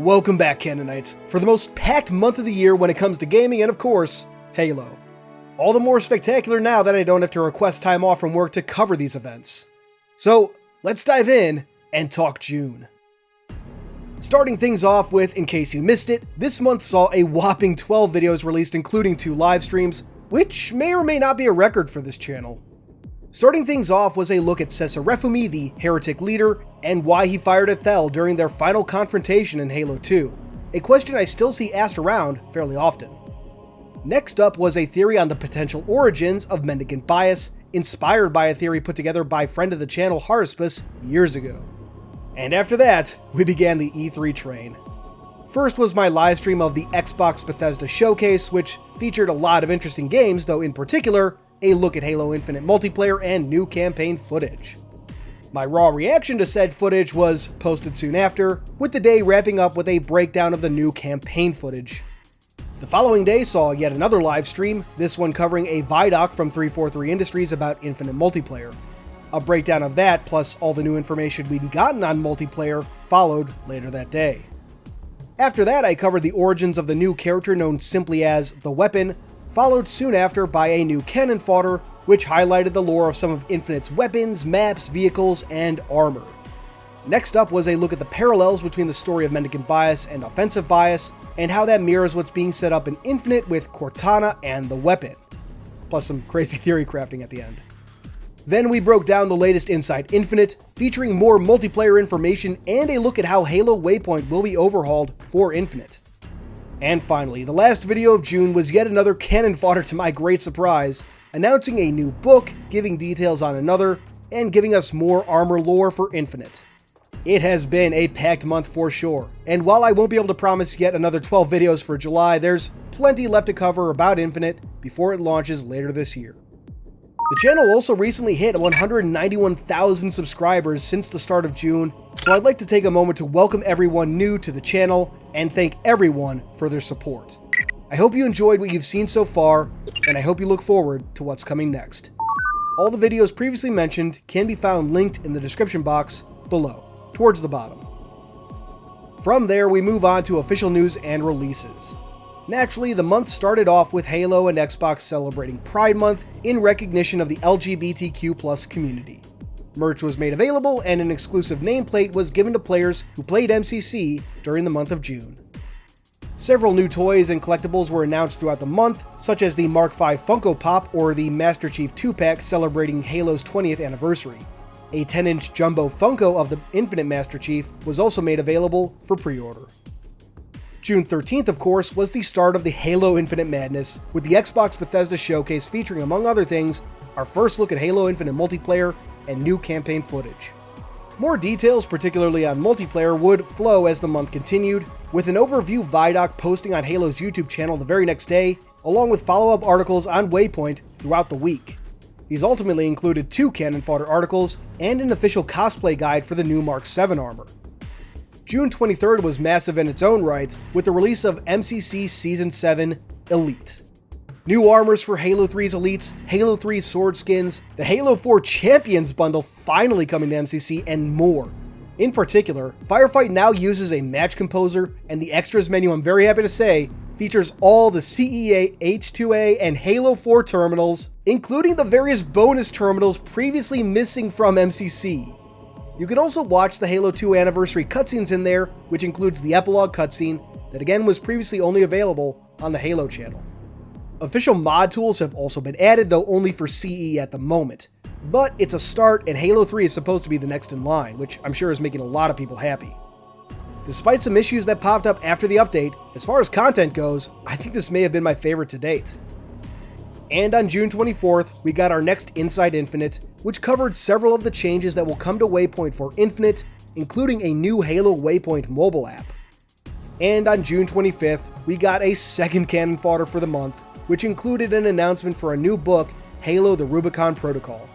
Welcome back, Canonites, for the most packed month of the year when it comes to gaming and, of course, Halo. All the more spectacular now that I don't have to request time off from work to cover these events. So, let's dive in and talk June. Starting things off with, in case you missed it, this month saw a whopping 12 videos released, including 2 live streams, which may or may not be a record for this channel. Starting things off was a look at Cesarefumi, the heretic leader, and why he fired at Thel during their final confrontation in Halo 2, a question I still see asked around fairly often. Next up was a theory on the potential origins of mendicant bias, inspired by a theory put together by friend of the channel Harispus years ago. And after that, we began the E3 train. First was my livestream of the Xbox Bethesda Showcase, which featured a lot of interesting games, though in particular, a look at Halo Infinite multiplayer and new campaign footage. My raw reaction to said footage was posted soon after, with the day wrapping up with a breakdown of the new campaign footage. The following day saw yet another live stream, this one covering a Vidoc from 343 Industries about Infinite multiplayer. A breakdown of that, plus all the new information we'd gotten on multiplayer, followed later that day. After that, I covered the origins of the new character known simply as The Weapon, followed soon after by a new Canon fodder, which highlighted the lore of some of Infinite's weapons, maps, vehicles, and armor. Next up was a look at the parallels between the story of Mendicant Bias and Offensive Bias, and how that mirrors what's being set up in Infinite with Cortuna and The Weapon, plus some crazy theory crafting at the end. Then we broke down the latest Inside Infinite, featuring more multiplayer information and a look at how Halo Waypoint will be overhauled for Infinite. And finally, the last video of June was yet another Canon fodder to my great surprise, announcing a new book, giving details on another, and giving us more armor lore for Infinite. It has been a packed month for sure, and while I won't be able to promise yet another 12 videos for July, there's plenty left to cover about Infinite before it launches later this year. The channel also recently hit 191,000 subscribers since the start of June, so I'd like to take a moment to welcome everyone new to the channel and thank everyone for their support. I hope you enjoyed what you've seen so far, and I hope you look forward to what's coming next. All the videos previously mentioned can be found linked in the description box below, towards the bottom. From there, we move on to official news and releases. Naturally, the month started off with Halo and Xbox celebrating Pride Month in recognition of the LGBTQ+ community. Merch was made available and an exclusive nameplate was given to players who played MCC during the month of June. Several new toys and collectibles were announced throughout the month, such as the Mark V Funko Pop or the Master Chief 2-pack celebrating Halo's 20th anniversary. A 10-inch jumbo Funko of the Infinite Master Chief was also made available for pre-order. June 13th, of course, was the start of the Halo Infinite madness, with the Xbox Bethesda Showcase featuring, among other things, our first look at Halo Infinite multiplayer and new campaign footage. More details, particularly on multiplayer, would flow as the month continued, with an overview Vidoc posting on Halo's YouTube channel the very next day, along with follow-up articles on Waypoint throughout the week. These ultimately included 2 Canon fodder articles and an official cosplay guide for the new Mark 7 armor. June 23rd was massive in its own right, with the release of MCC Season 7 Elite. New armors for Halo 3's Elites, Halo 3 sword skins, the Halo 4 Champions bundle finally coming to MCC, and more. In particular, Firefight now uses a match composer, and the extras menu, I'm very happy to say, features all the CEA, H2A, and Halo 4 terminals, including the various bonus terminals previously missing from MCC. You can also watch the Halo 2 anniversary cutscenes in there, which includes the epilogue cutscene that again was previously only available on the Halo channel. Official mod tools have also been added, though only for CE at the moment. But it's a start, and Halo 3 is supposed to be the next in line, which I'm sure is making a lot of people happy. Despite some issues that popped up after the update, as far as content goes, I think this may have been my favorite to date. And on June 24th, we got our next Inside Infinite, which covered several of the changes that will come to Waypoint for Infinite, including a new Halo Waypoint mobile app. And on June 25th, we got a second Canon fodder for the month, which included an announcement for a new book, Halo the Rubicon Protocol.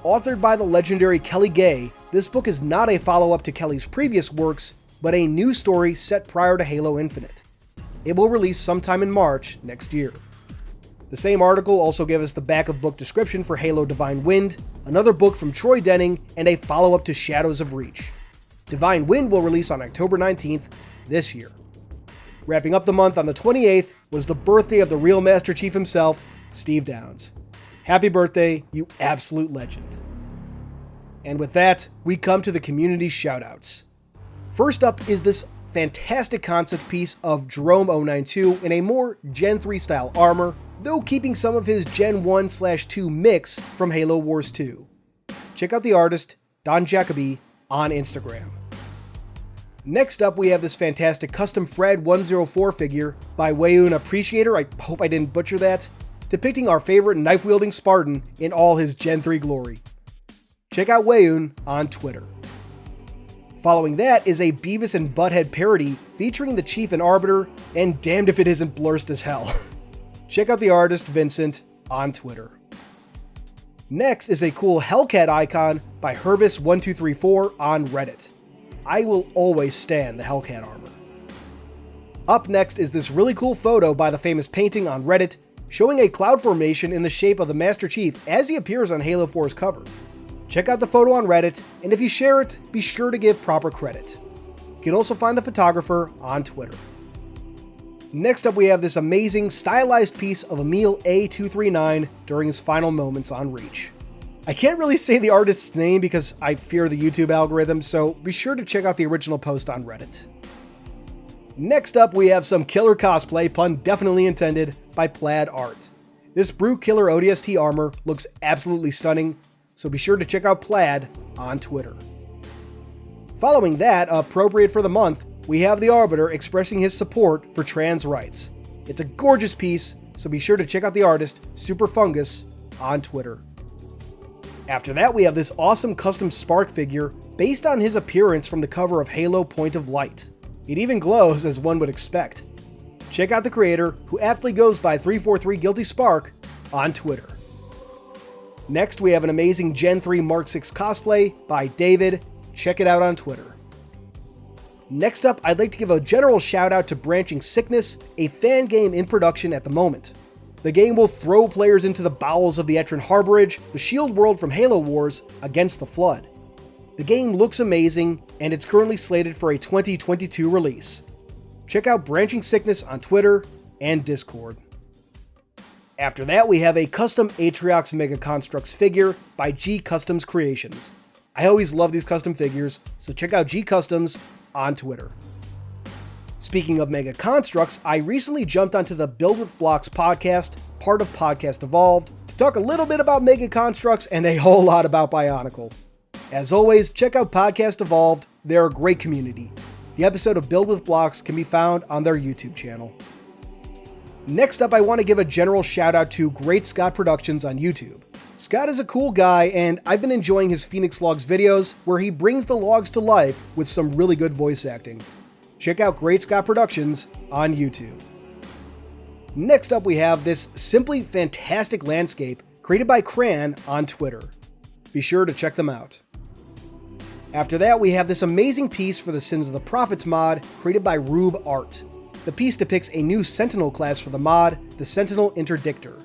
Authored by the legendary Kelly Gay, this book is not a follow-up to Kelly's previous works, but a new story set prior to Halo Infinite. It will release sometime in March next year. The same article also gave us the back of book description for Halo Divine Wind, another book from Troy Denning, and a follow-up to Shadows of Reach. Divine Wind will release on October 19th, this year. Wrapping up the month on the 28th was the birthday of the real Master Chief himself, Steve Downs. Happy birthday, you absolute legend. And with that, we come to the community shoutouts. First up is this fantastic concept piece of Jerome 092 in a more Gen 3 style armor, though keeping some of his Gen 1/2 mix from Halo Wars 2. Check out the artist, Donjacoby, on Instagram. Next up, we have this fantastic custom Fred 104 figure by Weyoun Appreciator, I hope I didn't butcher that, depicting our favorite knife-wielding Spartan in all his Gen 3 glory. Check out Weyoun on Twitter. Following that is a Beavis and Butthead parody featuring the Chief and Arbiter, and damned if it isn't blurst as hell. Check out the artist Vincent on Twitter. Next is a cool Hellcat icon by Hervis1234 on Reddit. I will always stan the Hellcat armor. Up next is this really cool photo by TheFamousPainting on Reddit, showing a cloud formation in the shape of the Master Chief as he appears on Halo 4's cover. Check out the photo on Reddit, and if you share it, be sure to give proper credit. You can also find the photographer on Twitter. Next up, we have this amazing stylized piece of Emil A239 during his final moments on Reach. I can't really say the artist's name because I fear the YouTube algorithm, so be sure to check out the original post on Reddit. Next up, we have some killer cosplay, pun definitely intended, by Plaid art. This Brute Killer ODST armor looks absolutely stunning, so be sure to check out Plaid on Twitter. Following that, appropriate for the month, we have the Arbiter expressing his support for trans rights. It's a gorgeous piece, so be sure to check out the artist Superfungus on Twitter. After that, we have this awesome custom Spark figure based on his appearance from the cover of Halo Point of Light. It even glows as one would expect. Check out the creator, who aptly goes by 343 Guilty Spark, on Twitter. Next, we have an amazing Gen 3 Mark 6 cosplay by David. Check it out on Twitter. Next up, I'd like to give a general shout out to Branching Sickness, a fan game in production at the moment. The game will throw players into the bowels of the Etran Harborage, the shield world from Halo Wars, against the Flood. The game looks amazing, and it's currently slated for a 2022 release. Check out Branching Sickness on Twitter and Discord. After that, we have a custom Atriox Mega Constructs figure by GcustomsCreations. I always love these custom figures, so check out GCustoms on Twitter. Speaking of Mega Constructs, I recently jumped onto the Build with Blocks podcast, part of Podcast Evolved, to talk a little bit about Mega Constructs and a whole lot about Bionicle. As always, check out Podcast Evolved, they're a great community. The episode of Build with Blocks can be found on their YouTube channel. Next up, I want to give a general shout out to GR8SCOTT Productions on YouTube. Scott is a cool guy, and I've been enjoying his Phoenix Logs videos, where he brings the logs to life with some really good voice acting. Check out GR8SCOTT Productions on YouTube. Next up, we have this simply fantastic landscape created by Krann on Twitter. Be sure to check them out. After that, we have this amazing piece for the Sins of the Prophets mod created by Rube Art. The piece depicts a new Sentinel class for the mod, the Sentinel Interdictor.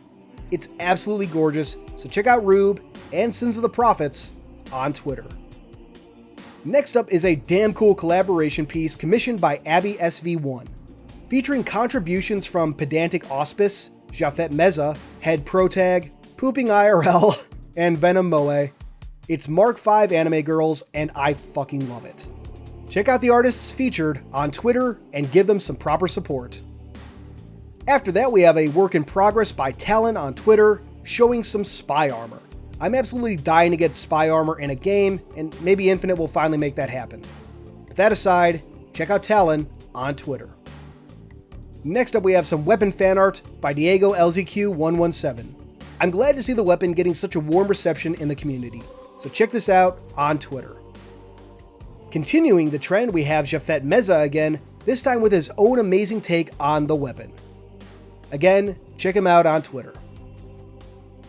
It's absolutely gorgeous, so check out Rube and Sins of the Prophets on Twitter. Next up is a damn cool collaboration piece commissioned by Abby SV1, featuring contributions from Pedantic Auspice, Jafet Meza, Head Protag, Pooping IRL, and Venom Moe. It's Mark V Anime Girls, and I fucking love it. Check out the artists featured on Twitter and give them some proper support. After that, we have a work in progress by Talon on Twitter, showing some SPI Armor. I'm absolutely dying to get SPI Armor in a game, and maybe Infinite will finally make that happen. With that aside, check out Talon on Twitter. Next up, we have some weapon fan art by Diego LZQ117. I'm glad to see the weapon getting such a warm reception in the community, so check this out on Twitter. Continuing the trend, we have Jafet Meza again, this time with his own amazing take on the weapon. Again, check him out on Twitter.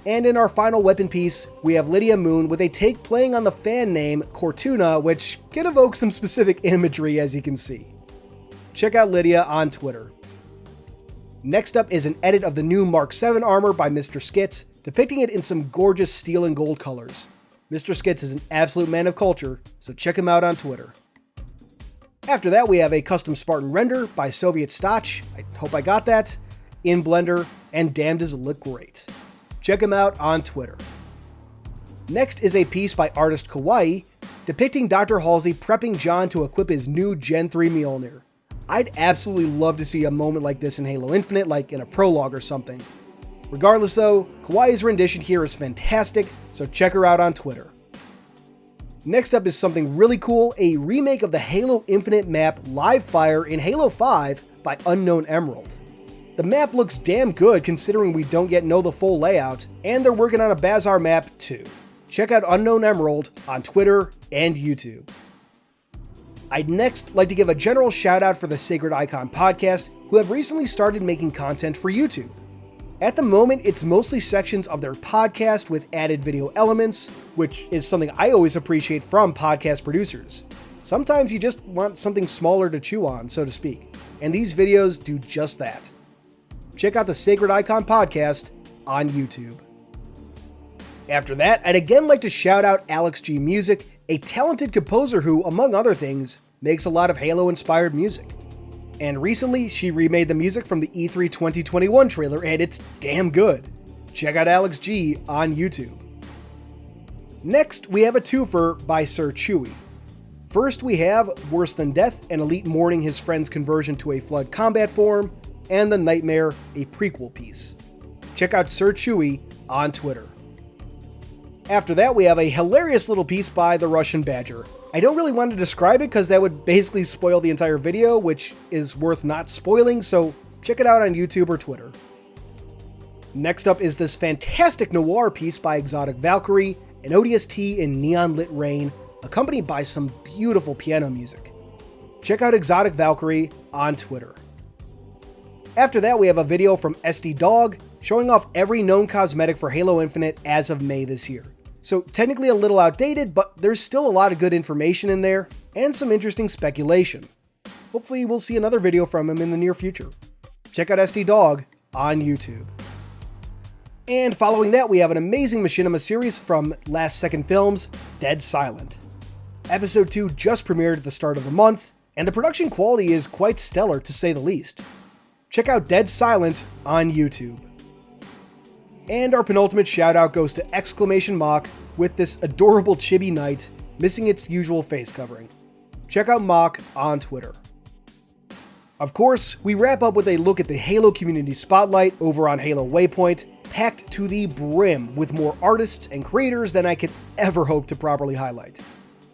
And in our final weapon piece, we have Lydia Moon with a take playing on the fan name Cortuna, which can evoke some specific imagery, as you can see. Check out Lydia on Twitter. Next up is an edit of the new Mark 7 armor by Mr. Skits, depicting it in some gorgeous steel and gold colors. Mr. Skits is an absolute man of culture, so check him out on Twitter. After that, we have a custom Spartan render by Soviet Stache, I hope I got that, in Blender, and damn does it look great. Check him out on Twitter. Next is a piece by artist Kawaii, depicting Dr. Halsey prepping John to equip his new Gen 3 Mjolnir. I'd absolutely love to see a moment like this in Halo Infinite, like in a prologue or something. Regardless though, Kawaii's rendition here is fantastic, so check her out on Twitter. Next up is something really cool, a remake of the Halo Infinite map Live Fire in Halo 5 by Unknown Emerald. The map looks damn good considering we don't yet know the full layout, and they're working on a Bazaar map too. Check out Unknown Emerald on Twitter and YouTube. I'd next like to give a general shout out for the Sacred Icon podcast, who have recently started making content for YouTube. At the moment, it's mostly sections of their podcast with added video elements, which is something I always appreciate from podcast producers. Sometimes you just want something smaller to chew on, so to speak, and these videos do just that. Check out the Sacred Icon podcast on YouTube. After that, I'd again like to shout out Alex G Music, a talented composer who, among other things, makes a lot of Halo-inspired music. And recently, she remade the music from the E3 2021 trailer, and it's damn good. Check out Alex G on YouTube. Next, we have a twofer by Sir Chewy. First, we have Worse Than Death, an elite mourning his friend's conversion to a Flood combat form, and The Nightmare, a prequel piece. Check out Sir Chewy on Twitter. After that, we have a hilarious little piece by the Russian Badger. I don't really want to describe it because that would basically spoil the entire video, which is worth not spoiling, so check it out on YouTube or Twitter. Next up is this fantastic noir piece by Exotic Valkyrie, an ODST in neon lit rain, accompanied by some beautiful piano music. Check out Exotic Valkyrie on Twitter. After that, we have a video from SD Dog showing off every known cosmetic for Halo Infinite as of May this year. So technically a little outdated, but there's still a lot of good information in there, and some interesting speculation. Hopefully we'll see another video from him in the near future. Check out SD Dog on YouTube. And following that, we have an amazing Machinima series from Last Second Films, Dead Silent. Episode 2 just premiered at the start of the month, and the production quality is quite stellar to say the least. Check out Dead Silent on YouTube. And our penultimate shoutout goes to Exclamation Mock with this adorable chibi knight missing its usual face covering. Check out Mock on Twitter. Of course, we wrap up with a look at the Halo Community Spotlight over on Halo Waypoint, packed to the brim with more artists and creators than I could ever hope to properly highlight.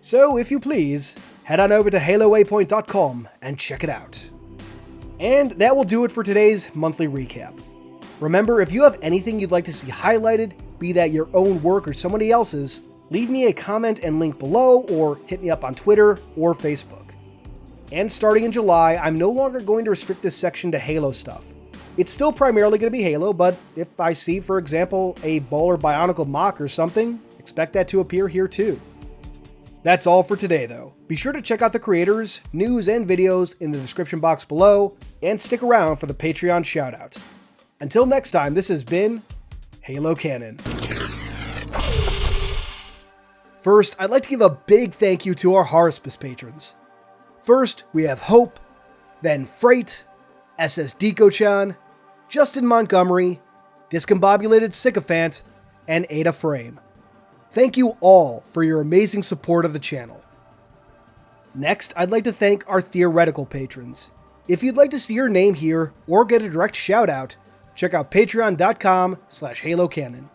So if you please, head on over to halowaypoint.com and check it out. And that will do it for today's monthly recap. Remember, if you have anything you'd like to see highlighted, be that your own work or somebody else's, leave me a comment and link below, or hit me up on Twitter or Facebook. And starting in July, I'm no longer going to restrict this section to Halo stuff. It's still primarily going to be Halo, but if I see, for example, a Baller Bionicle mock or something, expect that to appear here too. That's all for today though. Be sure to check out the creators, news, and videos in the description box below, and stick around for the Patreon shoutout. Until next time, this has been Halo Canon. First, I'd like to give a big thank you to our Horospis patrons. First, we have Hope, then Freight, SS Deco-chan, Justin Montgomery, Discombobulated Sycophant, and Ada Frame. Thank you all for your amazing support of the channel. Next, I'd like to thank our theoretical patrons. If you'd like to see your name here or get a direct shout out, check out patreon.com/HaloCanon.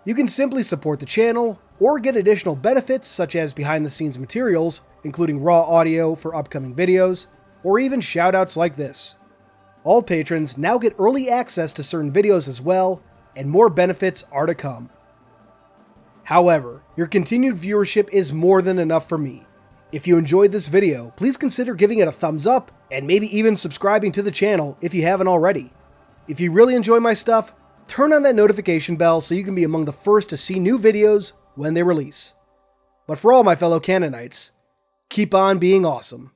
You can simply support the channel or get additional benefits such as behind the scenes materials, including raw audio for upcoming videos, or even shoutouts like this. All patrons now get early access to certain videos as well, and more benefits are to come. However, your continued viewership is more than enough for me. If you enjoyed this video, please consider giving it a thumbs up, and maybe even subscribing to the channel if you haven't already. If you really enjoy my stuff, turn on that notification bell so you can be among the first to see new videos when they release. But for all my fellow Canonites, keep on being awesome.